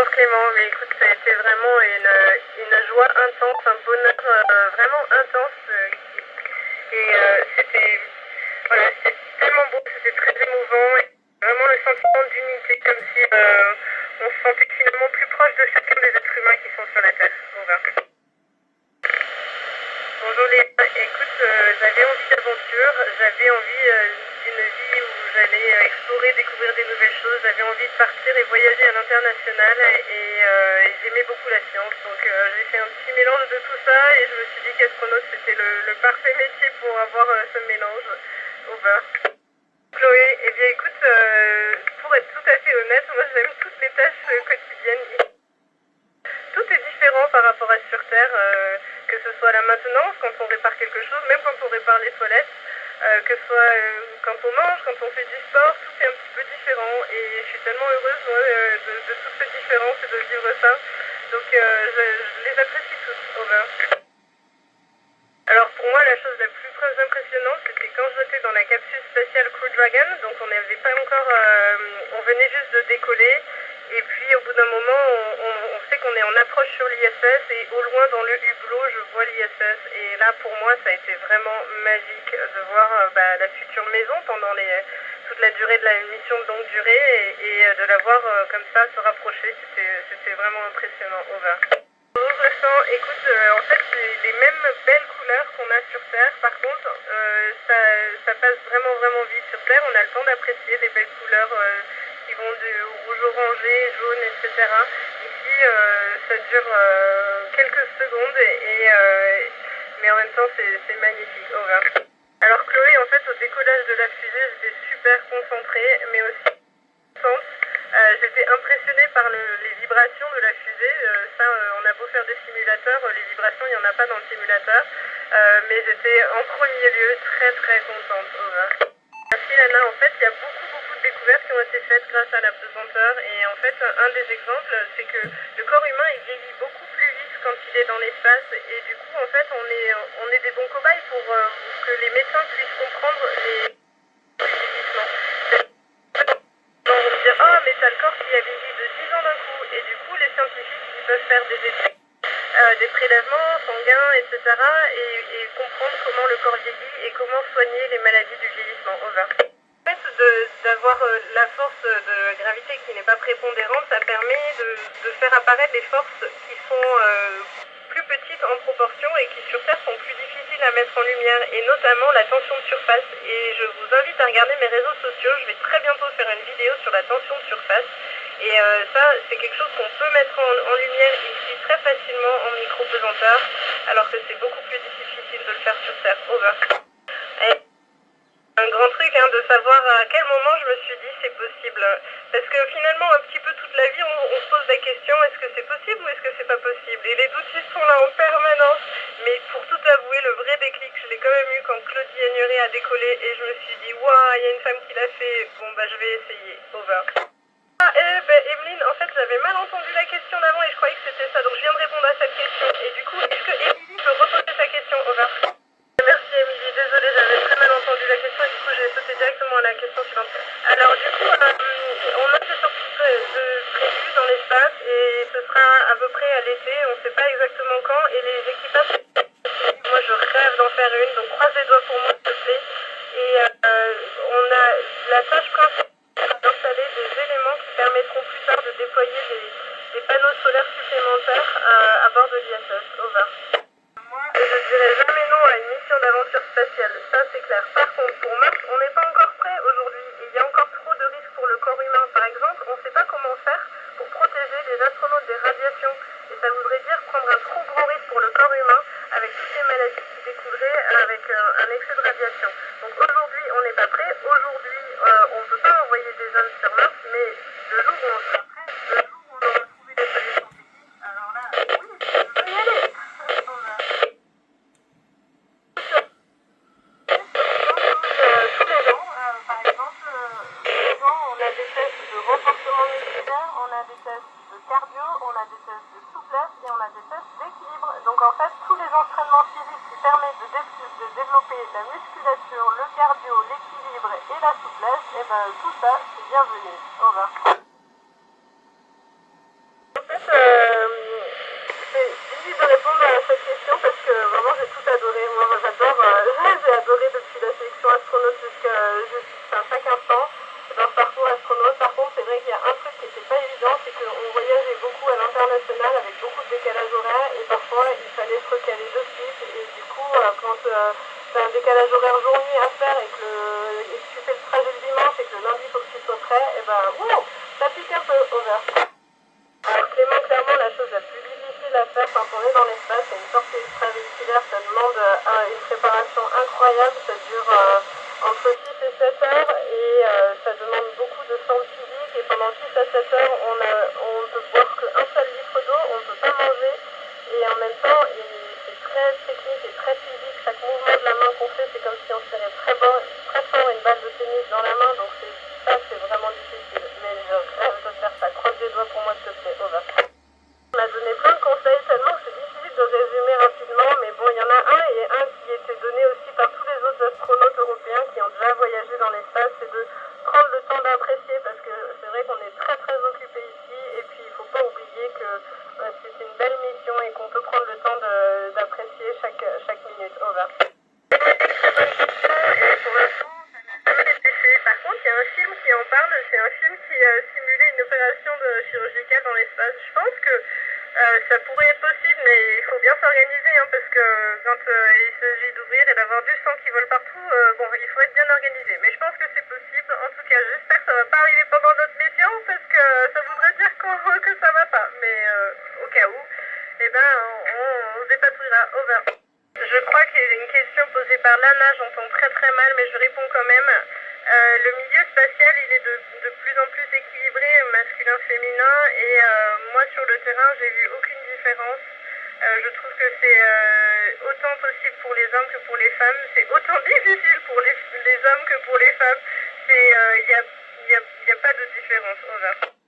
Bonjour Clément, mais écoute, ça a été vraiment une joie intense, un bonheur vraiment intense. C'était voilà, c'était tellement beau, c'était très émouvant. Et vraiment le sentiment d'unité, comme si on se sentait finalement plus proche de chacun des êtres humains qui sont sur la Terre. Over. Bonjour Léa, écoute, j'avais envie d'aventure, j'avais envie d'une vie où j'allais explorer, découvrir des nouvelles choses, j'avais envie de partir et voyager à l'international et j'aimais beaucoup la science, donc j'ai fait un petit mélange de tout ça et je me suis dit qu'astronaute c'était le parfait métier pour avoir ce mélange. Over. Chloé, eh bien écoute, pour être tout à fait honnête, moi j'aime toutes les tâches quotidiennes. Tout est différent par rapport à sur Terre, que ce soit la maintenance, quand on répare quelque chose, même quand on répare les toilettes, que ce soit quand on mange, quand on fait du sport, tout est un petit peu différent. Et je suis tellement heureuse moi, de toute cette différence et de vivre ça. Donc je les apprécie tous, over. Alors pour moi, la chose la plus impressionnante, c'était quand j'étais dans la capsule spatiale Crew Dragon, donc on n'avait pas encore, on venait juste de décoller, et puis au bout d'un moment, on sait qu'on est en approche sur l'ISS, et au loin dans le hublot, je vois l'ISS, et là pour moi, ça a été vraiment magique de voir la future maison pendant toute la durée de la mission de longue durée, et de la voir comme ça se rapprocher, c'était vraiment impressionnant, over. Bonjour Vincent, écoute, en fait c'est les mêmes belles couleurs qu'on a sur Terre, par contre ça passe vraiment vite sur Terre, on a le temps d'apprécier les belles couleurs qui vont du rouge orangé, jaune, etc. Ici ça dure quelques secondes mais en même temps c'est magnifique, over. Alors Chloé, en fait au décollage de la fusée j'étais super concentrée mais aussi j'étais impressionnée par les vibrations de la fusée. On a beau faire des simulateurs, les vibrations, il n'y en a pas dans le simulateur. Mais j'étais en premier lieu très contente. Over. Merci Lana, en fait, il y a beaucoup de découvertes qui ont été faites grâce à la pesanteur. Et en fait, un des exemples, c'est que le corps humain, il vieillit beaucoup plus vite quand il est dans l'espace. Et du coup, en fait, on est des bons cobayes pour que les médecins puissent comprendre les vieillissements. On va dire, oh, mais t'as le corps qui a vieilli de 10 ans d'un coup. Et du coup, les scientifiques, ils peuvent faire des essais, des prélèvements sanguins, etc. Et comprendre comment le corps vieillit et comment soigner les maladies du vieillissement. Over. En fait, d'avoir la force de gravité qui n'est pas prépondérante, ça permet de faire apparaître des forces qui sont plus petites en proportion et qui sur Terre sont plus difficiles à mettre en lumière, et notamment la tension de surface. Et je vous invite à regarder mes réseaux sociaux, je vais très bientôt faire une vidéo sur la tension de surface. Et ça, c'est quelque chose qu'on peut mettre en lumière ici très facilement en micro-pesanteur, alors que c'est beaucoup plus difficile de le faire sur Terre. Over. Et un grand truc de savoir à quel moment je me suis dit c'est possible. Parce que finalement, un petit peu toute la vie, on se pose la question, est-ce que c'est possible ou est-ce que c'est pas possible? Et les doutes, ils sont là en permanence. Mais pour tout avouer, le vrai déclic, je l'ai quand même eu quand Claudie Agneray a décollé et je me suis dit, waouh, il y a une femme qui l'a fait, bon bah je vais essayer. Over. Ah, Evelyne, en fait, j'avais mal entendu la question d'avant et je croyais que c'était ça, donc je viens de répondre à cette question. Et du coup, est-ce que Émilie peut reposer sa question? Over. Merci Émilie, désolée, j'avais très mal entendu la question et du coup j'ai sauté directement à la question suivante. Alors du coup, on a des sorties prévues dans l'espace et ce sera à peu près à l'été, on ne sait pas exactement quand, et les équipages, moi je rêve d'en faire une, donc croise les doigts pour moi s'il te plaît. Et on a la tâche principale d'installer des éléments qui permettront plus tard de déployer des panneaux solaires supplémentaires à bord de l'ISS. Over. Moi, je dirais jamais non à une mission d'aventure spatiale, ça c'est clair. Par contre, pour Mars, on n'est pas encore prêt aujourd'hui. Il y a encore trop de risques pour le corps humain. Par exemple, on ne sait pas comment faire pour protéger les astronautes des radiations. Et ça voudrait dire prendre un trop grand risque pour le corps humain avec toutes les maladies qui découleraient avec un excès de radiation. Donc aujourd'hui, on n'est pas prêt. Aujourd'hui, on ne peut pas envoyer des hommes sur Mars, mais le jour où on sera prêt, le jour où on aura trouvé des solutions techniques, alors là, oui, on peut y aller. Tous les ans, par exemple, souvent on a des tests de renforcement musculaire, on a des tests de cardio, on a des tests de souplesse et on a des tests d'équilibre. Donc en fait, tous les entraînements physiques qui permettent de développer la musculature, le cardio, l'équilibre et la souplesse, et ben tout ça, c'est bienvenu. Over. vrai qu'il y a un truc qui n'était pas évident, c'est qu'on voyageait beaucoup à l'international avec beaucoup de décalage horaire et parfois il fallait se recaler de suite et du coup quand tu as un décalage horaire jour-nuit à faire et que tu fais le trajet le dimanche et que le lundi il faut que tu sois prêt, et ben wow, ça pique un peu over. Alors Clément, clairement la chose la plus difficile à faire quand on est dans l'espace, c'est une sortie extravéhiculaire, ça demande une préparation incroyable, ça dure entre 6 et 7 heures et ça demande beaucoup de forme physique et pendant 6 à 7 heures on ne peut boire qu'un seul litre d'eau, on ne peut pas manger et en même temps c'est très technique et très physique, chaque mouvement de la main qu'on fait c'est comme si on tirait très fort une balle de tennis dans la main, donc c'est vraiment difficile, mais je rêve de faire ça, croise les doigts pour moi s'il te plaît, over. On m'a donné plein de conseils, tellement que c'est difficile de résumer rapidement, mais bon, il y en a un et un qui était donné aussi par tous les autres astronautes européens qui ont déjà voyagé dans l'espace, c'est de prendre le temps d'apprécier, parce que c'est vrai qu'on est très très occupé ici, et puis il ne faut pas oublier que c'est une belle mission et qu'on peut prendre le temps d'apprécier chaque minute. Over. Très bonne question, et pour l'instant, ça n'a jamais été fait. Par contre, il y a un film qui en parle, c'est un film qui simulait une opération chirurgicale dans l'espace. Je pense que ça pourrait être possible, mais il faut bien s'organiser, hein, parce que quand il s'agit d'ouvrir et d'avoir du sang qui vole partout, bon, il faut être bien organisé. Mais je pense que c'est possible. En tout cas, j'espère que ça va pas arriver pendant notre mission, parce que ça voudrait dire que ça va pas. Mais au cas où, eh ben, on se dépatouillera. Over. Je crois qu'il y a une question posée par Lana, j'entends très très mal, mais je réponds quand même. Le milieu spatial, il est de plus en plus équilibré, masculin-féminin, et moi sur le terrain, j'ai vu aucune différence. Je trouve que c'est autant possible pour les hommes que pour les femmes. C'est autant difficile pour les hommes que pour les femmes. Il n'y a pas de différence. Over.